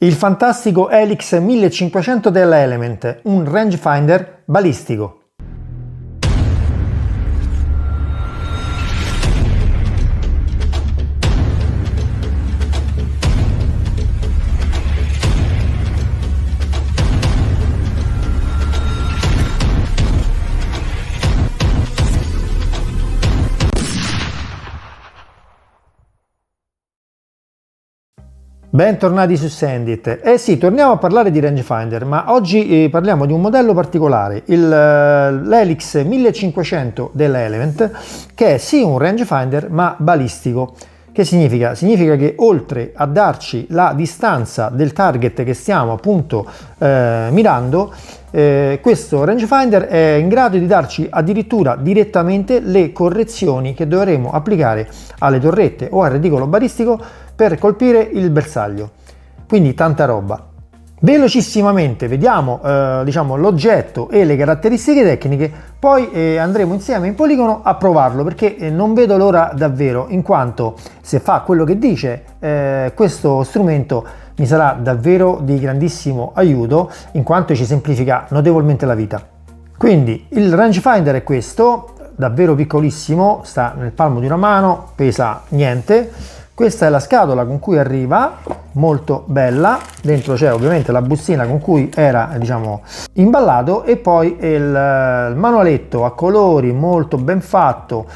Il fantastico Helix 1500 della Element, un rangefinder balistico. Bentornati su Sendit. Sì, torniamo a parlare di rangefinder, ma oggi parliamo di un modello particolare, l'Helix 1500 della Element, che è sì un rangefinder ma balistico. Che significa? Significa che oltre a darci la distanza del target che stiamo appunto mirando, questo rangefinder è in grado di darci addirittura direttamente le correzioni che dovremo applicare alle torrette o al reticolo balistico per colpire il bersaglio. Quindi tanta roba. Velocissimamente vediamo l'oggetto e le caratteristiche tecniche, poi andremo insieme in poligono a provarlo, perché non vedo l'ora davvero, in quanto se fa quello che dice questo strumento mi sarà davvero di grandissimo aiuto, in quanto ci semplifica notevolmente la vita. Quindi il rangefinder è questo, davvero piccolissimo, sta nel palmo di una mano, pesa niente. Questa è la scatola con cui arriva, molto bella, dentro c'è ovviamente la bustina con cui era imballato, e poi il manualetto a colori molto ben fatto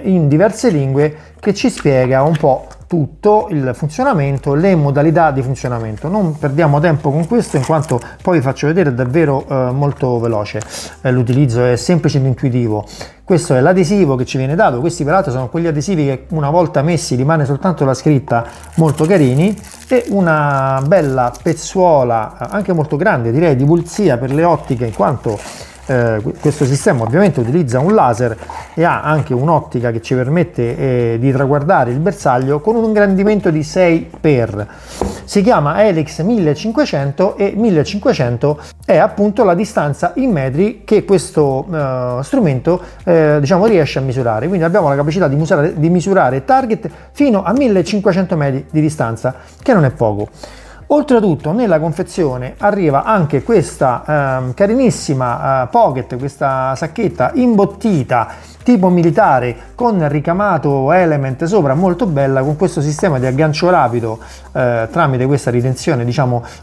in diverse lingue, che ci spiega un po' tutto il funzionamento, le modalità di funzionamento. Non perdiamo tempo con questo, in quanto poi vi faccio vedere davvero molto veloce. L'utilizzo è semplice ed intuitivo. Questo è l'adesivo che ci viene dato. Questi peraltro sono quegli adesivi che una volta messi rimane soltanto la scritta, molto carini, e una bella pezzuola anche molto grande, direi di pulizia per le ottiche, in quanto questo sistema ovviamente utilizza un laser e ha anche un'ottica che ci permette di traguardare il bersaglio con un ingrandimento di 6x. Si chiama Helix 1500 e 1500 è appunto la distanza in metri che questo strumento riesce a misurare. Quindi abbiamo la capacità di misurare target fino a 1500 metri di distanza, che non è poco. Oltretutto nella confezione arriva anche questa carinissima pocket, questa sacchetta imbottita tipo militare con ricamato Element sopra, molto bella, con questo sistema di aggancio rapido tramite questa ritenzione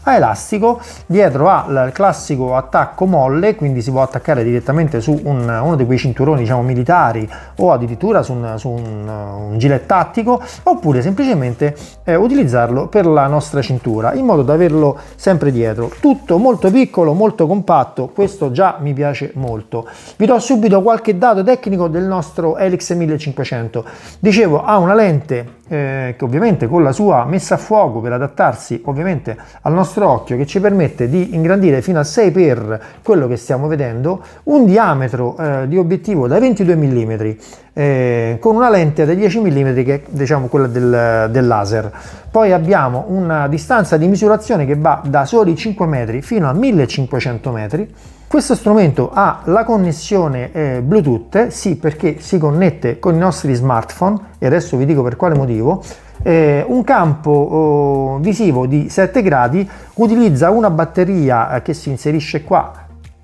a elastico. Dietro ha il classico attacco molle, quindi si può attaccare direttamente su uno di quei cinturoni militari, o addirittura su un gilet tattico, oppure semplicemente utilizzarlo per la nostra cintura, in modo da averlo sempre dietro. Tutto molto piccolo, molto compatto, questo già mi piace molto. Vi do subito qualche dato tecnico del nostro Helix 1500. Dicevo, ha una lente che ovviamente con la sua messa a fuoco per adattarsi ovviamente al nostro occhio, che ci permette di ingrandire fino a 6x quello che stiamo vedendo, un diametro di obiettivo da 22 mm, con una lente da 10 mm che è quella del laser. Poi abbiamo una distanza di misurazione che va da soli 5 metri fino a 1500 metri. Questo strumento ha la connessione Bluetooth, sì, perché si connette con i nostri smartphone, e adesso vi dico per quale motivo. Un campo visivo di 7 gradi, utilizza una batteria che si inserisce qua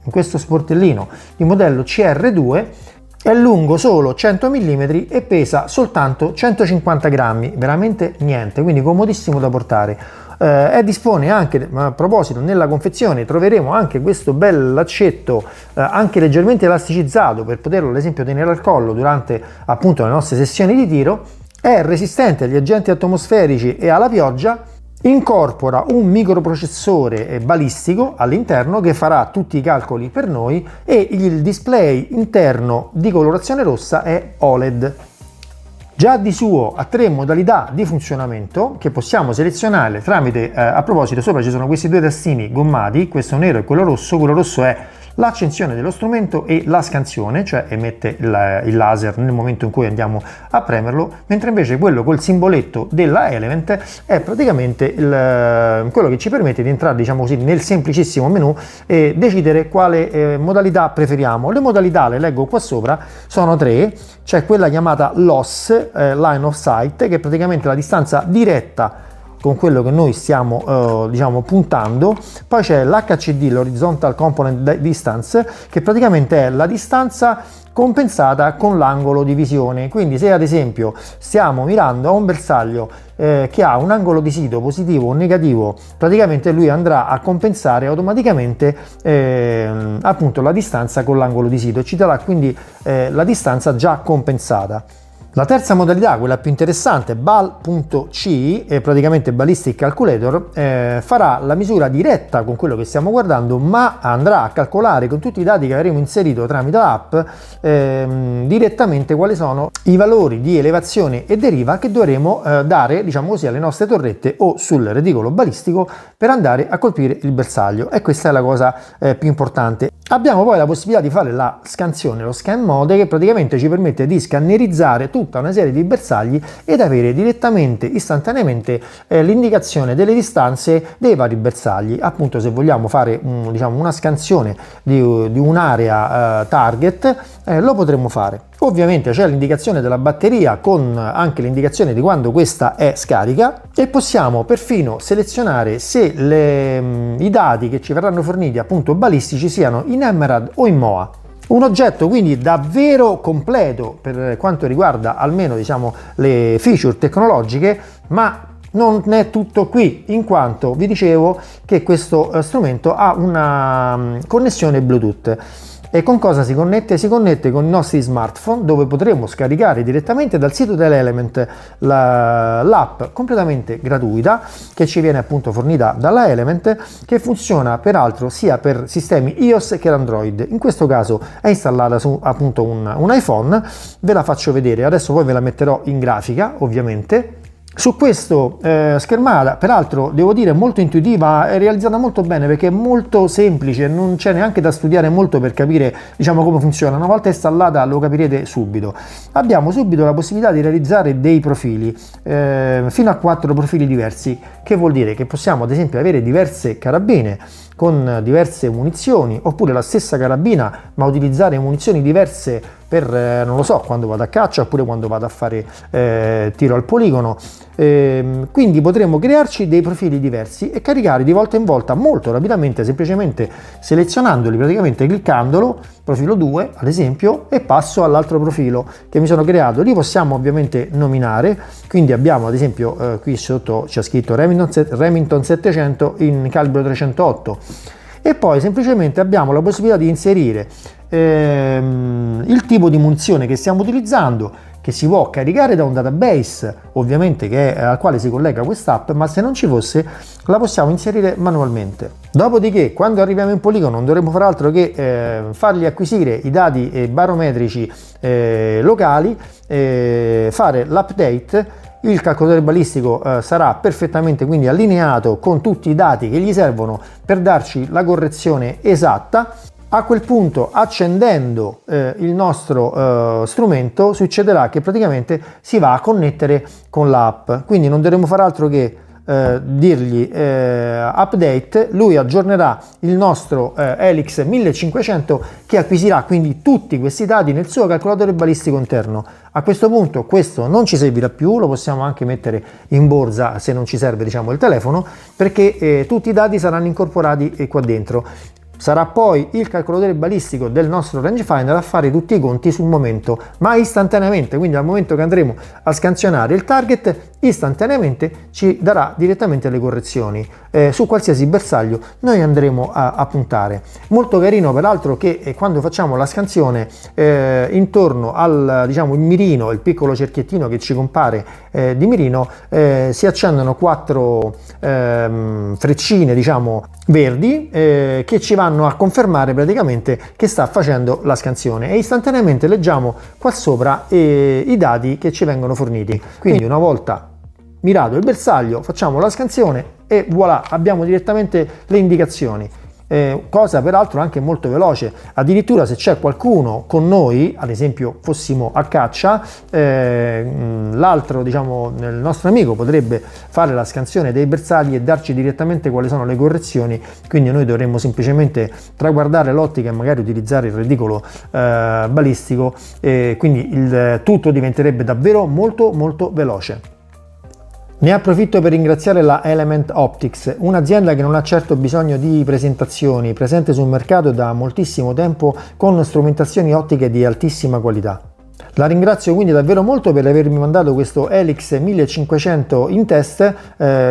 in questo sportellino di modello CR2, è lungo solo 100 mm e pesa soltanto 150 grammi, veramente niente, quindi comodissimo da portare. Dispone anche, a proposito, nella confezione troveremo anche questo bel laccetto anche leggermente elasticizzato, per poterlo ad esempio tenere al collo durante appunto le nostre sessioni di tiro. È resistente agli agenti atmosferici e alla pioggia. Incorpora un microprocessore balistico all'interno che farà tutti i calcoli per noi, e il display interno di colorazione rossa è OLED. Già di suo ha 3 modalità di funzionamento che possiamo selezionare tramite, a proposito, sopra ci sono questi 2 tastini gommati, questo nero e quello rosso. Quello rosso è l'accensione dello strumento e la scansione, cioè emette il laser nel momento in cui andiamo a premerlo, mentre invece quello col simboletto della Element è praticamente quello che ci permette di entrare nel semplicissimo menu e decidere quale modalità preferiamo. Le modalità, le leggo qua sopra, sono 3. C'è quella chiamata LOS, Line of Sight, che è praticamente la distanza diretta con quello che noi stiamo diciamo puntando. Poi c'è l'HCD, l'Horizontal Component Distance, che praticamente è la distanza compensata con l'angolo di visione. Quindi se ad esempio stiamo mirando a un bersaglio che ha un angolo di sito positivo o negativo, praticamente lui andrà a compensare automaticamente appunto la distanza con l'angolo di sito, ci darà quindi la distanza già compensata. La terza modalità, quella più interessante, BAL.C, praticamente Ballistic Calculator, farà la misura diretta con quello che stiamo guardando, ma andrà a calcolare con tutti i dati che avremo inserito tramite l'app direttamente quali sono i valori di elevazione e deriva che dovremo dare, diciamo così, alle nostre torrette o sul reticolo balistico per andare a colpire il bersaglio, e questa è la cosa più importante. Abbiamo poi la possibilità di fare la scansione, lo scan mode, che praticamente ci permette di scannerizzare tutta una serie di bersagli ed avere direttamente, istantaneamente, l'indicazione delle distanze dei vari bersagli. Appunto, se vogliamo fare diciamo, una scansione di un'area target, lo potremo fare. Ovviamente c'è l'indicazione della batteria con anche l'indicazione di quando questa è scarica, e possiamo perfino selezionare se i dati che ci verranno forniti appunto balistici siano in Emerald o in MOA. Un oggetto quindi davvero completo per quanto riguarda almeno diciamo le feature tecnologiche, ma non è tutto qui, in quanto vi dicevo che questo strumento ha una connessione Bluetooth. E con cosa si connette? Si connette con i nostri smartphone, dove potremo scaricare direttamente dal sito dell'Element l'app completamente gratuita che ci viene appunto fornita dalla Element, che funziona peraltro sia per sistemi iOS che Android. In questo caso è installata su appunto un iPhone, ve la faccio vedere, adesso poi ve la metterò in grafica ovviamente. Su questo schermata, peraltro devo dire molto intuitiva, è realizzata molto bene perché è molto semplice, non c'è neanche da studiare molto per capire diciamo come funziona. Una volta installata lo capirete subito. Abbiamo subito la possibilità di realizzare dei profili, fino a 4 profili diversi, che vuol dire che possiamo ad esempio avere diverse carabine con diverse munizioni, oppure la stessa carabina ma utilizzare munizioni diverse per, non lo so, quando vado a caccia oppure quando vado a fare tiro al poligono. Quindi potremo crearci dei profili diversi e caricare di volta in volta molto rapidamente, semplicemente selezionandoli, praticamente cliccandolo, profilo 2 ad esempio, e passo all'altro profilo che mi sono creato. Li possiamo ovviamente nominare, quindi abbiamo ad esempio qui sotto c'è scritto Remington 700 in calibro 308, e poi semplicemente abbiamo la possibilità di inserire il tipo di munizione che stiamo utilizzando, che si può caricare da un database ovviamente al quale si collega quest'app, ma se non ci fosse la possiamo inserire manualmente. Dopodiché, quando arriviamo in poligono, non dovremo fare altro che fargli acquisire i dati barometrici locali, fare l'update. Il calcolatore balistico sarà perfettamente quindi allineato con tutti i dati che gli servono per darci la correzione esatta. A quel punto, accendendo il nostro strumento, succederà che praticamente si va a connettere con l'app, quindi non dovremo fare altro che dirgli update, lui aggiornerà il nostro Helix 1500, che acquisirà quindi tutti questi dati nel suo calcolatore balistico interno. A questo punto questo non ci servirà più, lo possiamo anche mettere in borsa se non ci serve diciamo il telefono, perché tutti i dati saranno incorporati qua dentro. Sarà poi il calcolatore balistico del nostro rangefinder a fare tutti i conti sul momento, ma istantaneamente, quindi al momento che andremo a scansionare il target, istantaneamente ci darà direttamente le correzioni su qualsiasi bersaglio noi andremo a puntare. Molto carino peraltro che quando facciamo la scansione intorno al diciamo il mirino, il piccolo cerchiettino che ci compare di mirino, si accendono 4 freccine diciamo verdi che ci vanno a confermare praticamente che sta facendo la scansione, e istantaneamente leggiamo qua sopra i dati che ci vengono forniti. Quindi una volta mirato il bersaglio facciamo la scansione e voilà, abbiamo direttamente le indicazioni. Cosa peraltro anche molto veloce. Addirittura se c'è qualcuno con noi, ad esempio fossimo a caccia, l'altro diciamo il nostro amico potrebbe fare la scansione dei bersagli e darci direttamente quali sono le correzioni, quindi noi dovremmo semplicemente traguardare l'ottica e magari utilizzare il reticolo balistico, quindi il tutto diventerebbe davvero molto veloce. Ne approfitto per ringraziare la Element Optics, un'azienda che non ha certo bisogno di presentazioni, presente sul mercato da moltissimo tempo con strumentazioni ottiche di altissima qualità. La ringrazio quindi davvero molto per avermi mandato questo Helix 1500 in test,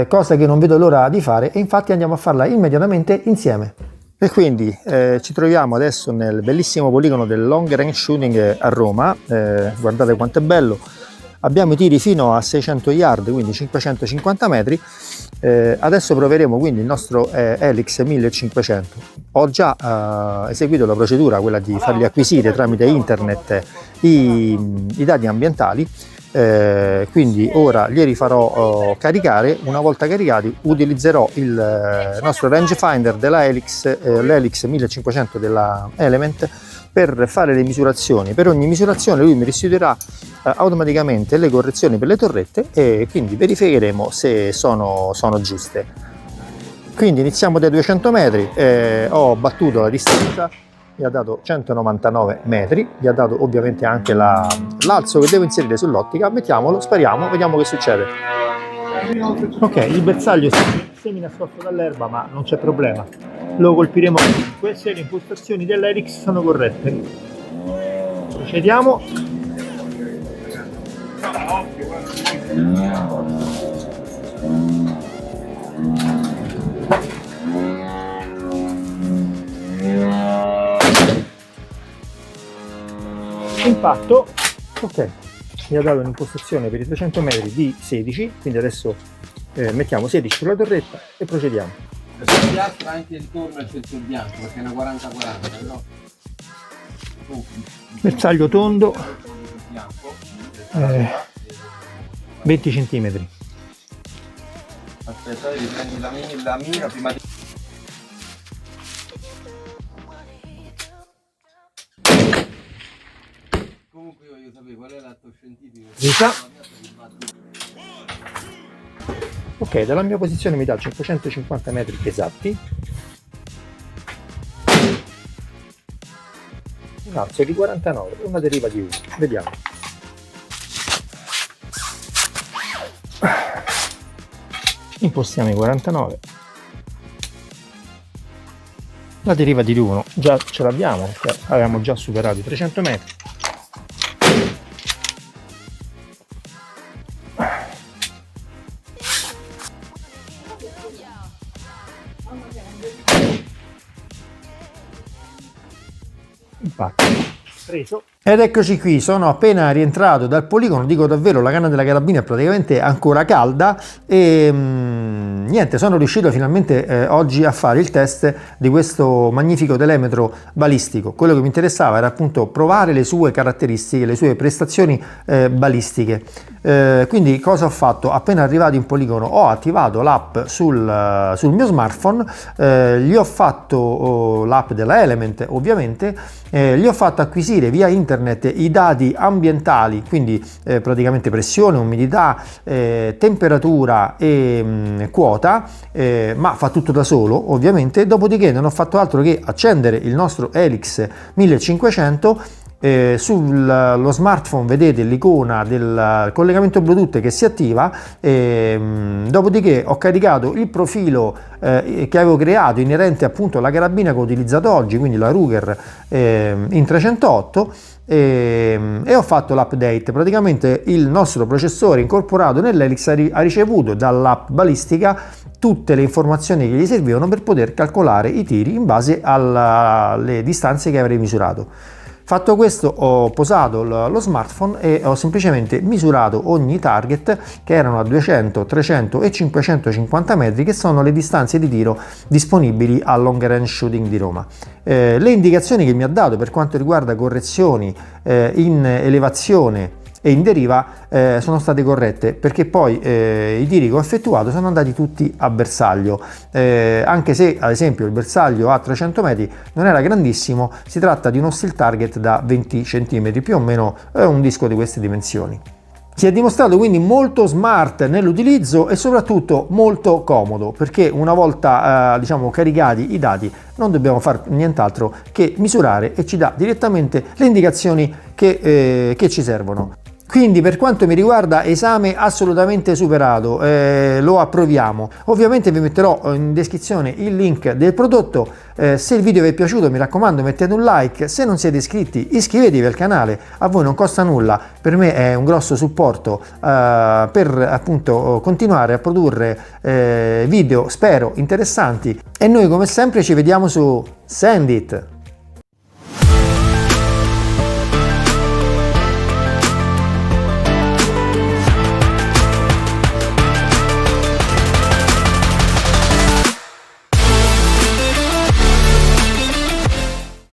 cosa che non vedo l'ora di fare, e infatti andiamo a farla immediatamente insieme. E quindi ci troviamo adesso nel bellissimo poligono del Long Range Shooting a Roma. Guardate quanto è bello. Abbiamo i tiri fino a 600 yard, quindi 550 metri. Adesso proveremo quindi il nostro Helix 1500. Ho già eseguito la procedura, quella di fargli acquisire tramite internet i dati ambientali, quindi ora glieli farò caricare. Una volta caricati utilizzerò il nostro rangefinder della Helix, l'Helix 1500 della Element, per fare le misurazioni. Per ogni misurazione lui mi restituirà automaticamente le correzioni per le torrette e quindi verificheremo se sono giuste. Quindi iniziamo dai 200 metri, ho battuto la distanza, mi ha dato 199 metri, gli ha dato ovviamente anche l'alzo che devo inserire sull'ottica. Mettiamolo, spariamo, vediamo che succede. Ok, il bersaglio è semi nascosto dall'erba, ma non c'è problema, lo colpiremo comunque se le impostazioni dell'Helix sono corrette. Procediamo. Impatto. Ok, mi ha dato un'impostazione per i 300 metri di 16, quindi adesso mettiamo 16 sulla torretta e procediamo. Adesso piastra anche intorno al centro bianco perché è una 40-40, però Bersaglio tondo, 20 cm. aspetta, riprendi la mira prima di... Comunque io voglio sapere qual è l'atto scientifico. Ok, dalla mia posizione mi dà 550 metri esatti. Un alzo di 49 e una deriva di 1. Vediamo. Impostiamo i 49. La deriva di 1 già ce l'abbiamo perché avevamo già superato i 300 metri. Impatto preso. Ed eccoci qui, sono appena rientrato dal poligono. Dico davvero, la canna della carabina è praticamente ancora calda e niente, sono riuscito finalmente oggi a fare il test di questo magnifico telemetro balistico. Quello che mi interessava era appunto provare le sue caratteristiche, le sue prestazioni balistiche. Quindi cosa ho fatto? Appena arrivato in poligono ho attivato l'app sul mio smartphone, gli ho fatto l'app della Element ovviamente, gli ho fatto acquisire via internet i dati ambientali, quindi praticamente pressione, umidità, temperatura e quota, ma fa tutto da solo ovviamente. Dopodiché non ho fatto altro che accendere il nostro Helix 1500. Sullo smartphone vedete l'icona del collegamento Bluetooth che si attiva, dopodiché ho caricato il profilo che avevo creato inerente appunto alla carabina che ho utilizzato oggi, quindi la Ruger in 308, e ho fatto l'update. Praticamente il nostro processore incorporato nell'Helix ha ricevuto dall'app balistica tutte le informazioni che gli servivano per poter calcolare i tiri in base alle distanze che avrei misurato. Fatto questo ho posato lo smartphone e ho semplicemente misurato ogni target, che erano a 200, 300 e 550 metri, che sono le distanze di tiro disponibili al Long Range Shooting di Roma. Le indicazioni che mi ha dato per quanto riguarda correzioni in elevazione e in deriva sono state corrette, perché poi i tiri che ho effettuato sono andati tutti a bersaglio, anche se ad esempio il bersaglio a 300 metri non era grandissimo. Si tratta di uno steel target da 20 cm, più o meno un disco di queste dimensioni. Si è dimostrato quindi molto smart nell'utilizzo e soprattutto molto comodo, perché una volta diciamo caricati i dati non dobbiamo fare nient'altro che misurare e ci dà direttamente le indicazioni che ci servono. Quindi per quanto mi riguarda esame assolutamente superato, lo approviamo. Ovviamente vi metterò in descrizione il link del prodotto. Se il video vi è piaciuto, mi raccomando, mettete un like. Se non siete iscritti, iscrivetevi al canale, a voi non costa nulla, per me è un grosso supporto per appunto continuare a produrre video, spero interessanti, e noi come sempre ci vediamo su Sendit.